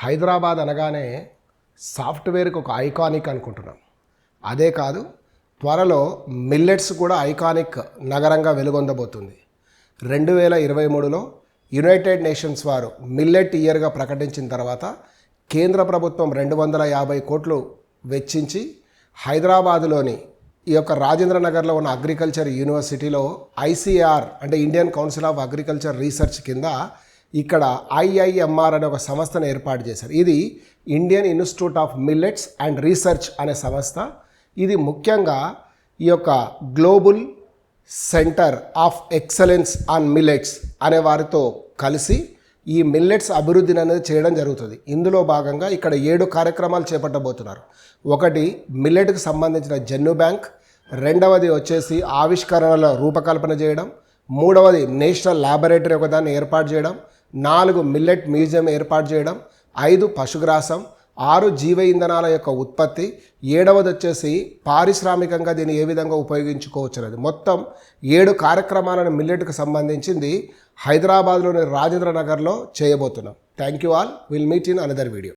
హైదరాబాద్ అనగానే సాఫ్ట్వేర్కి ఒక ఐకానిక్ అనుకుంటున్నాం. అదే కాదు, త్వరలో మిల్లెట్స్ కూడా ఐకానిక్ నగరంగా వెలుగొందబోతుంది. 2023లో యునైటెడ్ నేషన్స్ వారు మిల్లెట్ ఇయర్గా ప్రకటించిన తర్వాత కేంద్ర ప్రభుత్వం 250 కోట్లు వెచ్చించి హైదరాబాదులోని ఈ యొక్క రాజేంద్ర నగర్లో ఉన్న అగ్రికల్చర్ యూనివర్సిటీలో ఐసీఆర్ అంటే Indian council of agriculture research కింద ఇక్కడ ఐఐఎంఆర్ అనే ఒక సంస్థను ఏర్పాటు చేశారు. ఇది Indian institute of millets and research అనే సంస్థ. ఇది ముఖ్యంగా ఈ యొక్క global centre of excellence on millets అనే వారితో కలిసి ఈ మిల్లెట్స్ అభివృద్ధిని అనేది చేయడం జరుగుతుంది. ఇందులో భాగంగా ఇక్కడ 7 కార్యక్రమాలు చేపట్టబోతున్నారు. ఒకటి మిల్లెట్కి సంబంధించిన జన్యు బ్యాంక్, రెండవది వచ్చేసి ఆవిష్కరణల రూపకల్పన చేయడం, మూడవది నేషనల్ ల్యాబొరేటరీ ఒకదాన్ని ఏర్పాటు చేయడం, 4 మిల్లెట్ మ్యూజియం ఏర్పాటు చేయడం, 5 పశుగ్రాసం, 6 జీవ ఇంధనాల యొక్క ఉత్పత్తి, 7వది వచ్చేసి పారిశ్రామికంగా దీన్ని ఏ విధంగా ఉపయోగించుకోవచ్చు అనేది. మొత్తం 7 కార్యక్రమాలను మిల్లెట్కి సంబంధించింది హైదరాబాద్లోని రాజేంద్ర నగర్లో చేయబోతున్నాం. Thank you all. Will meet in another video.